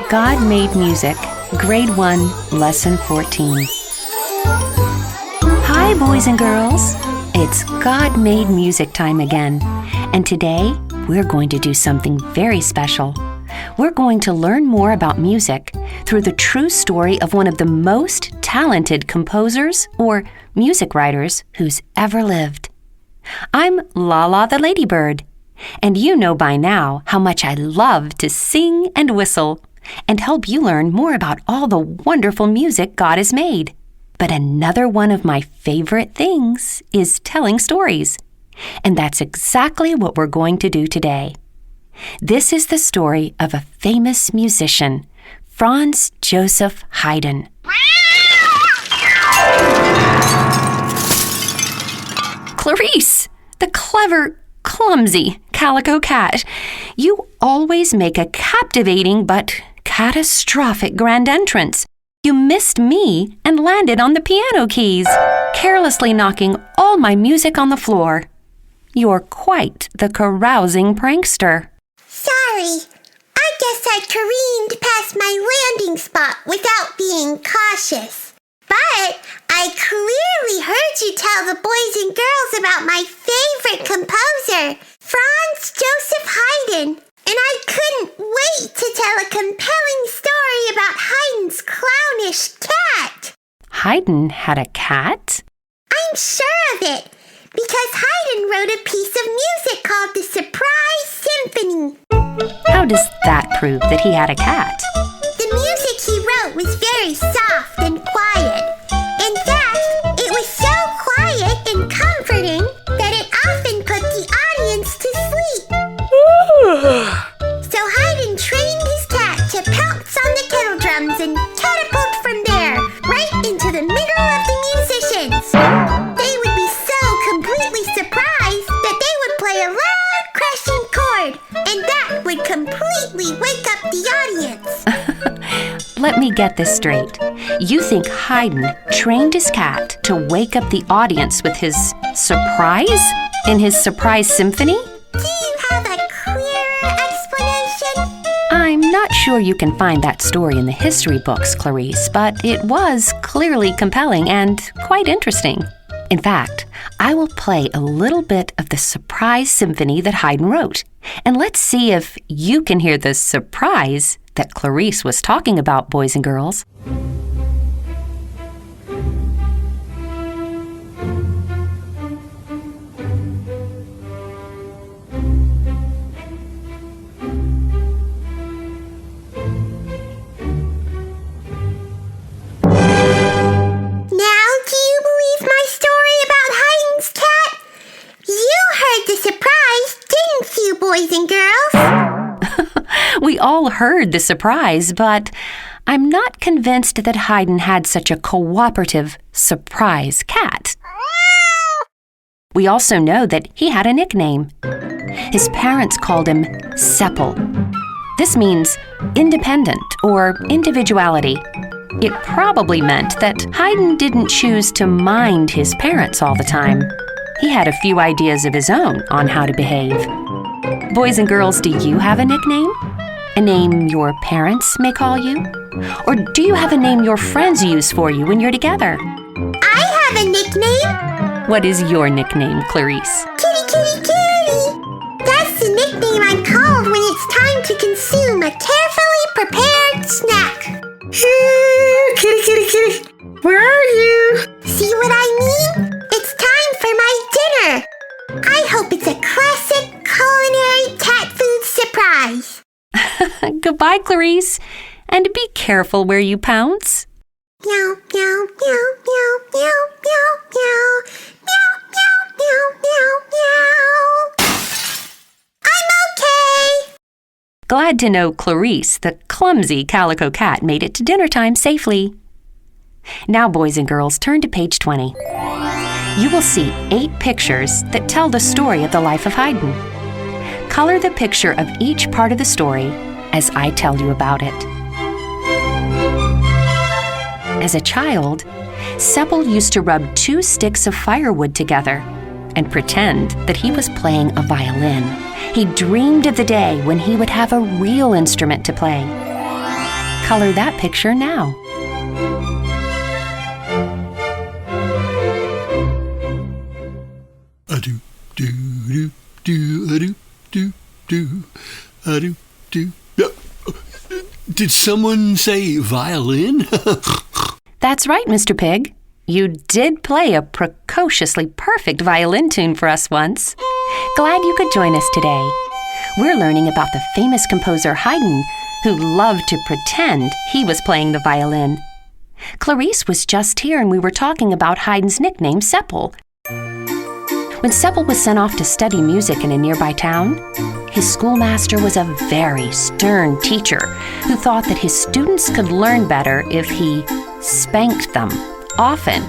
God Made Music, Grade 1, Lesson 14. Hi, boys and girls. It's God Made Music time again. And today, we're going to do something very special. We're going to learn more about music through the true story of one of the most talented composers or music writers who's ever lived. I'm Lala the Ladybird, and you know by now how much I love to sing and whistle and help you learn more about all the wonderful music God has made. But another one of my favorite things is telling stories, and that's exactly what we're going to do today. This is the story of a famous musician, Franz Joseph Haydn. Clarice, the clever, clumsy Calico Cat, you always make a captivating but catastrophic grand entrance. You missed me and landed on the piano keys, carelessly knocking all my music on the floor. You're quite the carousing prankster. Sorry, I guess I careened past my landing spot without being cautious. But I clearly heard you tell the boys and girls about my favorite composer, Franz Joseph Haydn, and I couldn't wait to tell a compelling story about Haydn's clownish cat. Haydn had a cat? I'm sure of it, because Haydn wrote a piece of music called the Surprise Symphony. How does that prove that he had a cat? The music he wrote was very soft and quiet. In fact, it was so quiet and comforting that it often put the audience to sleep. So Haydn trained his cat to pounce on the kettle drums and catapult from there, right into the middle of the musicians. They would be so completely surprised that they would play a loud crashing chord, and that would completely wake up the audience. Let me get this straight. You think Haydn trained his cat to wake up the audience with his surprise in his Surprise Symphony? Do you have a clearer explanation? I'm not sure you can find that story in the history books, Clarice, but it was clearly compelling and quite interesting. In fact, I will play a little bit of the Surprise Symphony that Haydn wrote, and let's see if you can hear the surprise that Clarice was talking about, boys and girls. Boys and girls? We all heard the surprise, but I'm not convinced that Haydn had such a cooperative surprise cat. We also know that he had a nickname. His parents called him Seppel. This means independent or individuality. It probably meant that Haydn didn't choose to mind his parents all the time. He had a few ideas of his own on how to behave. Boys and girls, do you have a nickname? A name your parents may call you? Or do you have a name your friends use for you when you're together? I have a nickname. What is your nickname, Clarice? Kitty, kitty, kitty. That's the nickname I'm called when it's time to consume a carefully prepared snack. Kitty, kitty, kitty. Where are you? See what I mean? It's time for my dinner. I hope it's a classic culinary cat food surprise. Goodbye, Clarice, and be careful where you pounce. Meow, meow, meow, meow, meow, meow, meow, meow, meow, meow, meow, meow. I'm okay. Glad to know Clarice, the clumsy Calico Cat, made it to dinner time safely. Now, boys and girls, turn to page 20. You will see 8 pictures that tell the story of the life of Haydn. Color the picture of each part of the story as I tell you about it. As a child, Seppel used to rub 2 sticks of firewood together and pretend that he was playing a violin. He dreamed of the day when he would have a real instrument to play. Color that picture now. A-do, do, do, do, a-do, do, do, a-do, do. Did someone say violin? That's right, Mr. Pig. You did play a precociously perfect violin tune for us once. Glad you could join us today. We're learning about the famous composer Haydn, who loved to pretend he was playing the violin. Clarice was just here and we were talking about Haydn's nickname, Seppel. When Seppel was sent off to study music in a nearby town, his schoolmaster was a very stern teacher who thought that his students could learn better if he spanked them often.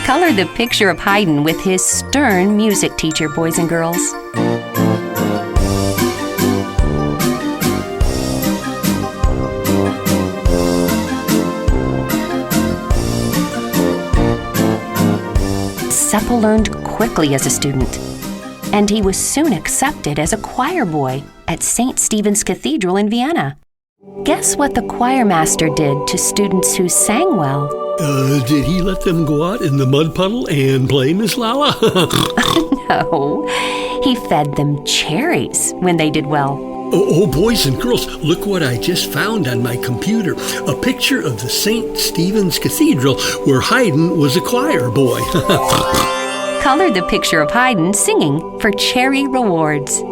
Color the picture of Haydn with his stern music teacher, boys and girls. Seppel learned quickly as a student, and he was soon accepted as a choir boy at St. Stephen's Cathedral in Vienna. Guess what the choir master did to students who sang well? Did he let them go out in the mud puddle and play, Miss Lala? No, he fed them cherries when they did well. Oh, boys and girls, look what I just found on my computer. A picture of the St. Stephen's Cathedral where Haydn was a choir boy. Color the picture of Haydn singing for cherry rewards.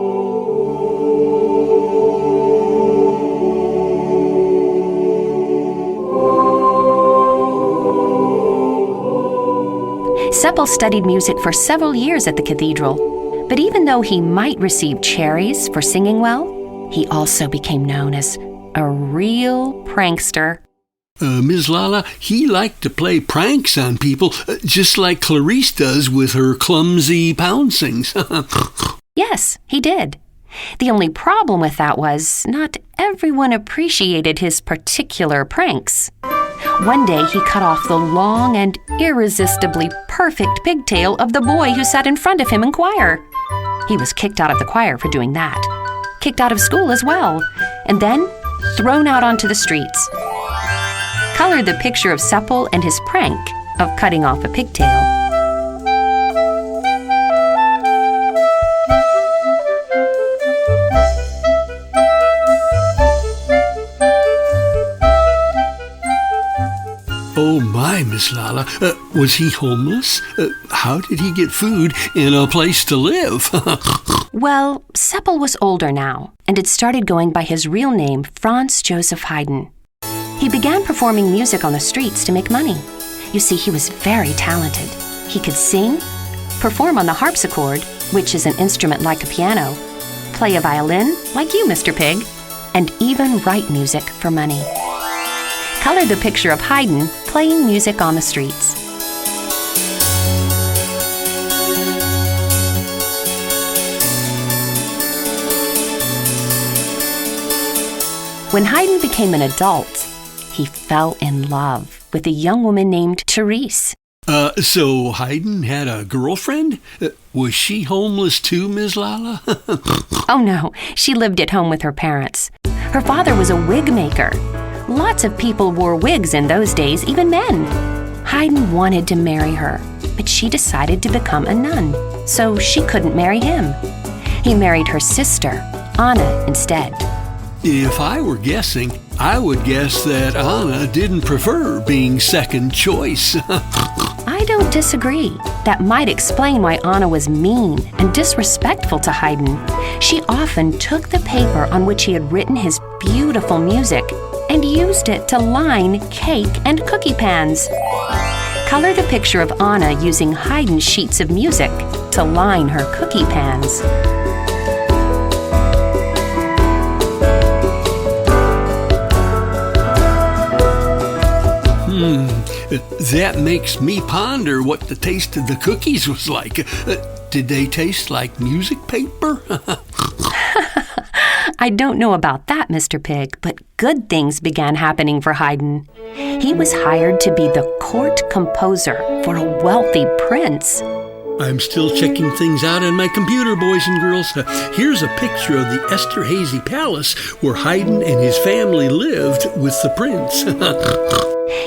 Seppel studied music for several years at the cathedral, but even though he might receive cherries for singing well, he also became known as a real prankster. Ms. Lala, he liked to play pranks on people, just like Clarice does with her clumsy pouncings. Yes, he did. The only problem with that was not everyone appreciated his particular pranks. One day he cut off the long and irresistibly perfect pigtail of the boy who sat in front of him in choir. He was kicked out of the choir for doing that, kicked out of school as well, and then thrown out onto the streets. Color the picture of Seppel and his prank of cutting off a pigtail. Oh my, Miss Lala, was he homeless? How did he get food and a place to live? Well, Seppel was older now and had started going by his real name, Franz Joseph Haydn. He began performing music on the streets to make money. You see, he was very talented. He could sing, perform on the harpsichord, which is an instrument like a piano, play a violin, like you, Mr. Pig, and even write music for money. Color the picture of Haydn playing music on the streets. When Haydn became an adult, he fell in love with a young woman named Therese. So Haydn had a girlfriend? Was she homeless too, Ms. Lala? Oh no, she lived at home with her parents. Her father was a wig maker. Lots of people wore wigs in those days, even men. Haydn wanted to marry her, but she decided to become a nun, so she couldn't marry him. He married her sister, Anna, instead. If I were guessing, I would guess that Anna didn't prefer being second choice. I don't disagree. That might explain why Anna was mean and disrespectful to Haydn. She often took the paper on which he had written his beautiful music and used it to line cake and cookie pans. Color the picture of Anna using Haydn's sheets of music to line her cookie pans. That makes me ponder what the taste of the cookies was like. Did they taste like music paper? I don't know about that, Mr. Pig, but good things began happening for Haydn. He was hired to be the court composer for a wealthy prince. I'm still checking things out on my computer, boys and girls. Here's a picture of the Esterhazy Palace where Haydn and his family lived with the prince.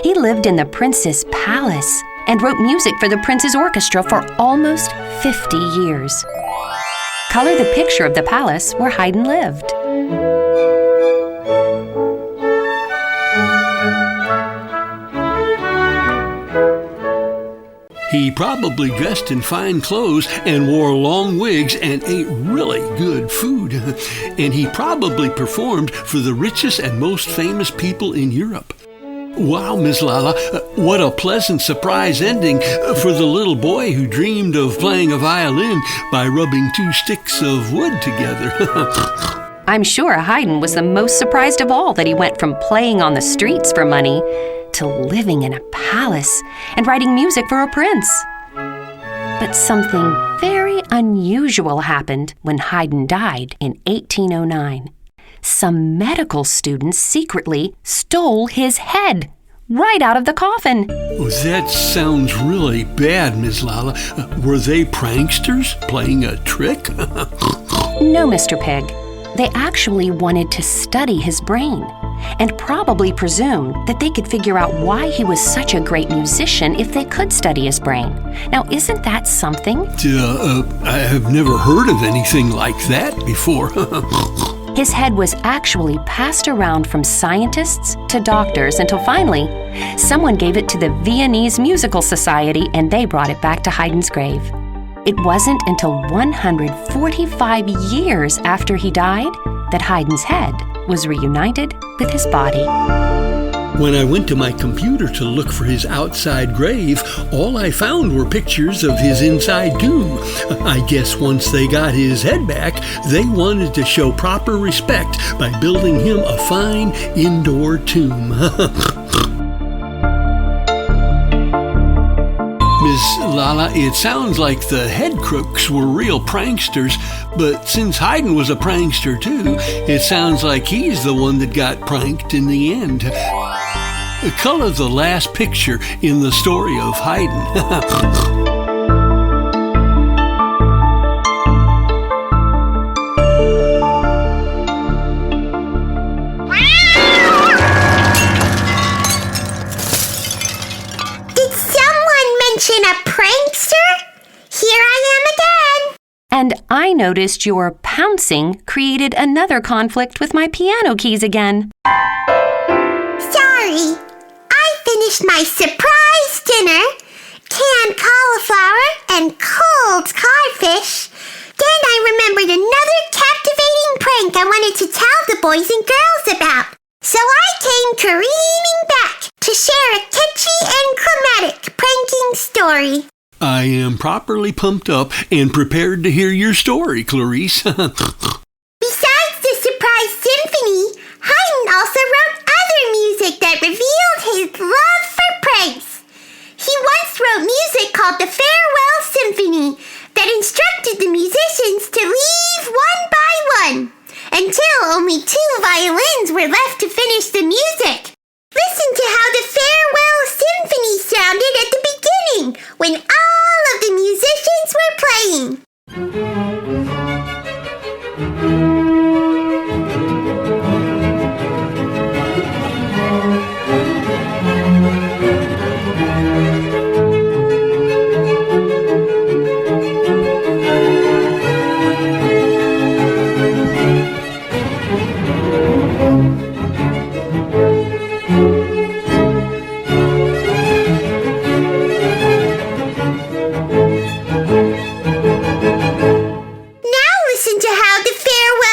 He lived in the prince's palace and wrote music for the prince's orchestra for almost 50 years. Color the picture of the palace where Haydn lived. He probably dressed in fine clothes and wore long wigs and ate really good food. And he probably performed for the richest and most famous people in Europe. Wow, Miss Lala, what a pleasant surprise ending for the little boy who dreamed of playing a violin by rubbing two sticks of wood together. I'm sure Haydn was the most surprised of all that he went from playing on the streets for money to living in a palace and writing music for a prince. But something very unusual happened when Haydn died in 1809. Some medical students secretly stole his head right out of the coffin. Oh, that sounds really bad, Miss Lala. Were they pranksters playing a trick? No, Mr. Pig. They actually wanted to study his brain and probably presumed that they could figure out why he was such a great musician if they could study his brain. Now, isn't that something? I have never heard of anything like that before. His head was actually passed around from scientists to doctors until finally, someone gave it to the Viennese Musical Society and they brought it back to Haydn's grave. It wasn't until 145 years after he died that Haydn's head was reunited with his body. When I went to my computer to look for his outside grave, all I found were pictures of his inside tomb. I guess once they got his head back, they wanted to show proper respect by building him a fine indoor tomb. Miss Lala, it sounds like the head crooks were real pranksters, but since Haydn was a prankster too, it sounds like he's the one that got pranked in the end. Color the last picture in the story of Haydn. A prankster? Here I am again. And I noticed your pouncing created another conflict with my piano keys again. Sorry. I finished my surprise dinner, canned cauliflower and cold codfish. Then I remembered another captivating prank I wanted to tell the boys and girls about. So I came careening back to share a catchy and chromatic pranking story. I am properly pumped up and prepared to hear your story, Clarice. Besides the surprise symphony, Haydn also wrote other music that revealed his love for pranks. He once wrote music called the Farewell Symphony that instructed the musicians to leave one by one, until only 2 violins were left to finish the music. Listen to how the Farewell Symphony sounded at the beginning, when all of the musicians were playing. Now listen to how the Farewell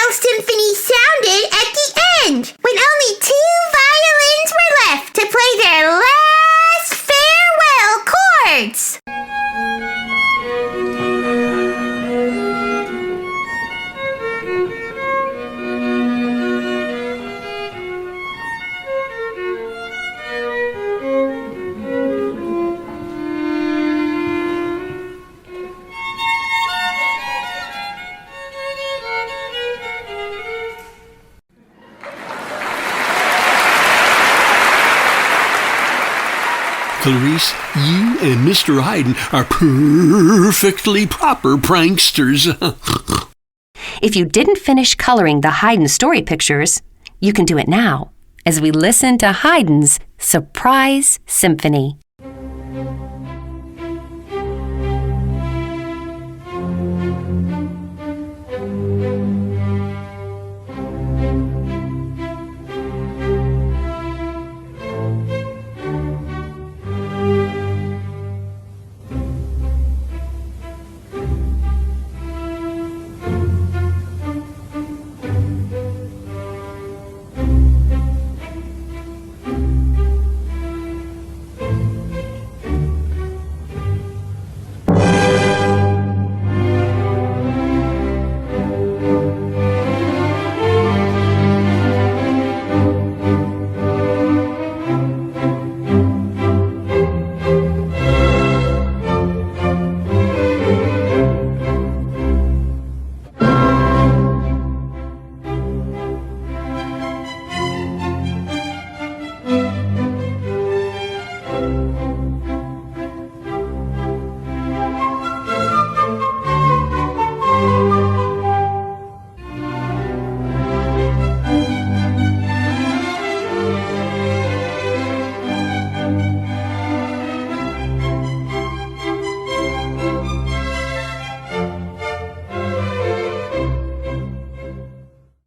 Clarice, you and Mr. Hyden are perfectly proper pranksters. If you didn't finish coloring the Haydn story pictures, you can do it now as we listen to Haydn's Surprise Symphony.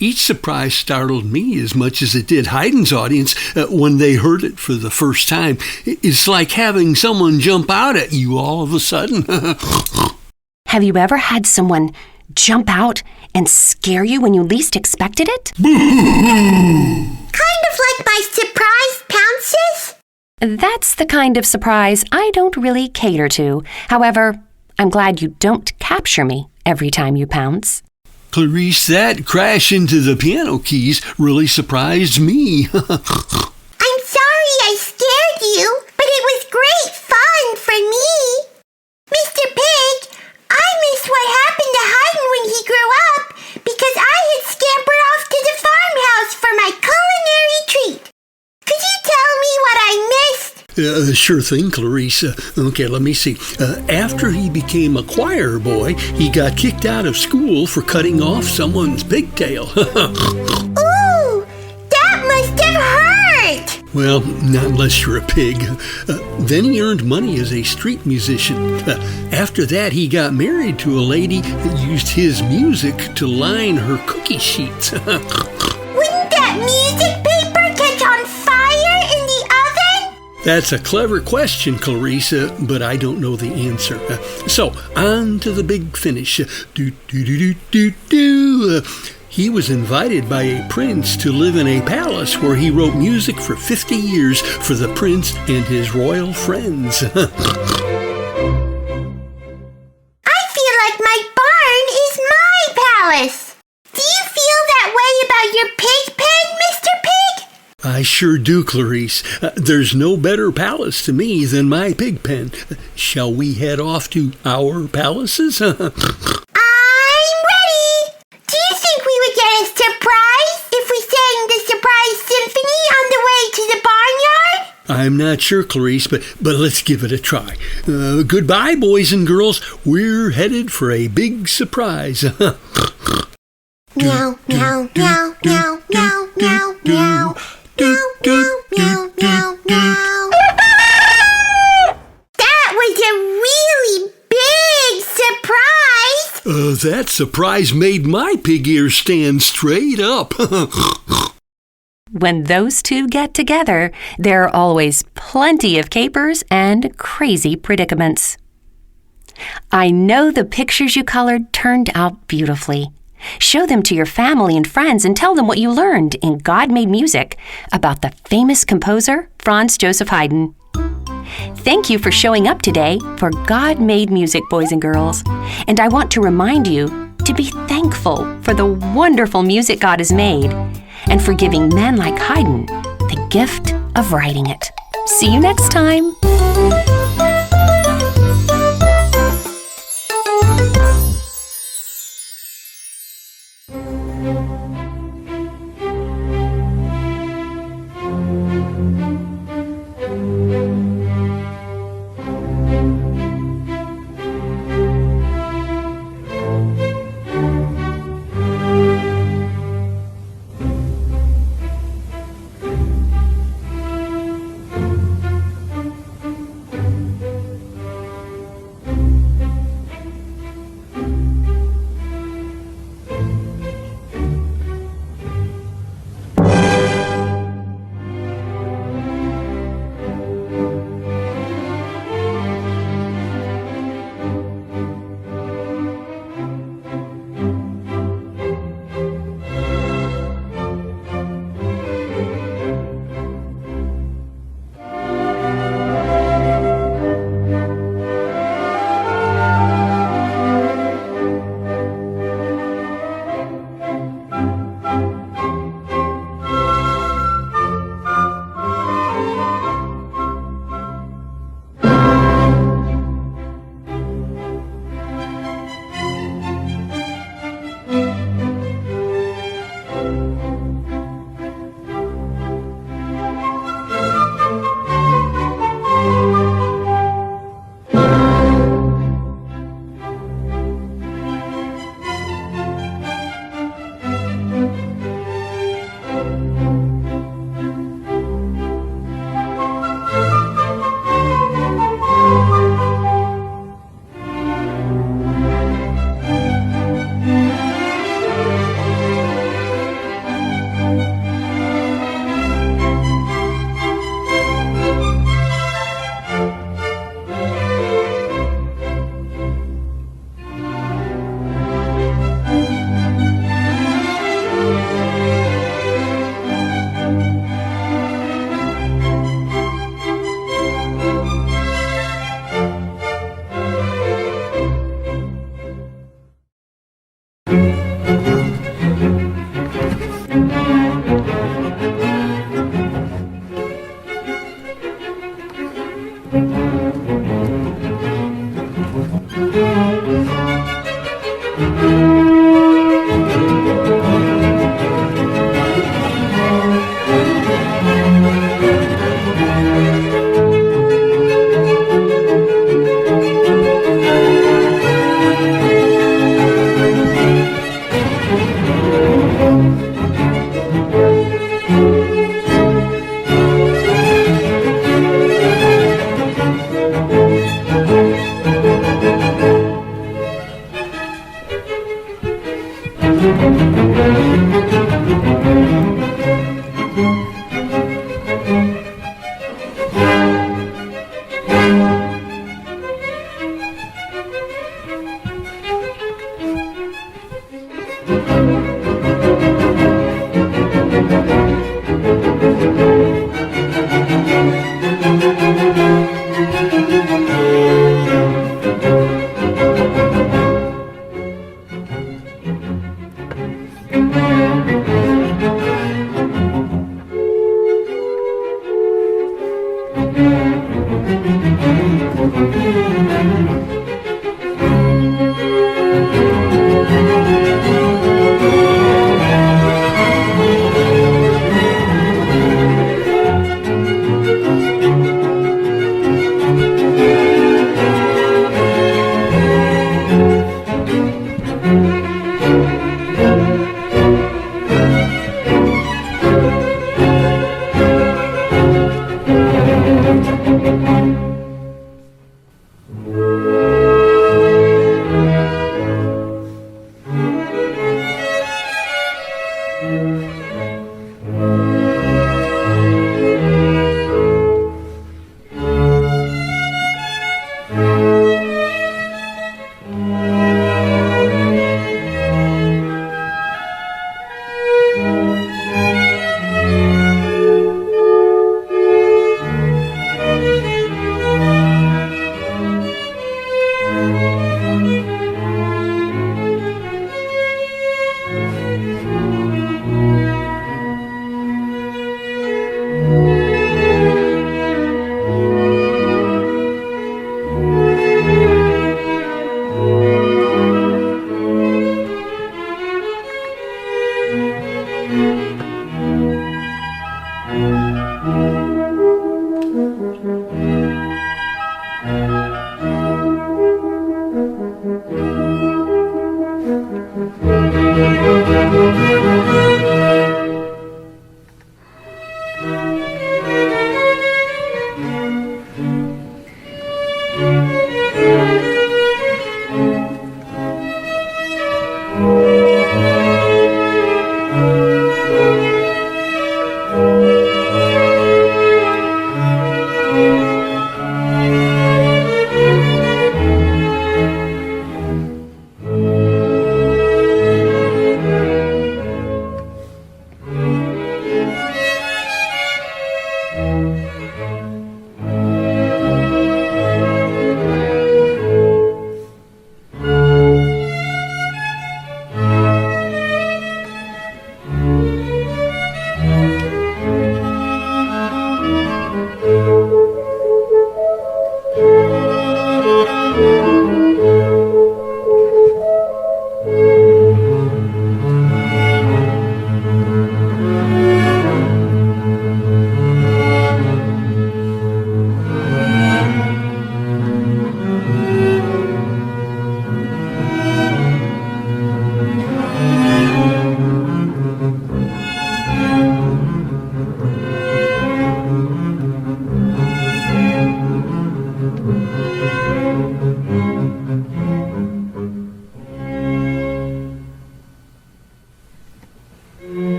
Each surprise startled me as much as it did Haydn's audience when they heard it for the first time. It's like having someone jump out at you all of a sudden. Have you ever had someone jump out and scare you when you least expected it? Kind of like my surprise pounces? That's the kind of surprise I don't really cater to. However, I'm glad you don't capture me every time you pounce. Clarice, that crash into the piano keys really surprised me. I'm sorry I scared you, but it was great fun for me. Mr. Pig, I missed what happened to Haydn when he grew up because I had scampered off to the farmhouse for my culinary treat. Could you tell me what I missed? Sure thing, Clarice. Okay, let me see. After he became a choir boy, he got kicked out of school for cutting off someone's pigtail. Ooh, that must have hurt! Well, not unless you're a pig. Then he earned money as a street musician. After that, he got married to a lady that used his music to line her cookie sheets. Wouldn't that music paper catch on fire in the oven? That's a clever question, Clarice, but I don't know the answer. So, on to the big finish. He was invited by a prince to live in a palace where he wrote music for 50 years for the prince and his royal friends. I feel like my barn is my palace. Do you feel that way about your pig pen, Mr. Pig? I sure do, Clarice. There's no better palace to me than my pig pen. Shall we head off to our palaces? I'm ready. Do you think we would get a surprise if we sang the surprise symphony on the way to the barnyard? I'm not sure, Clarice, but let's give it a try. Goodbye, boys and girls. We're headed for a big surprise. Meow, meow, meow, meow, meow, meow, meow. Meow, meow, meow, meow, meow. That was a really big surprise! That surprise made my pig ears stand straight up. When those two get together, there are always plenty of capers and crazy predicaments. I know the pictures you colored turned out beautifully. Show them to your family and friends and tell them what you learned in God Made Music about the famous composer Franz Joseph Haydn. Thank you for showing up today for God Made Music, boys and girls. And I want to remind you to be thankful for the wonderful music God has made and for giving men like Haydn the gift of writing it. See you next time.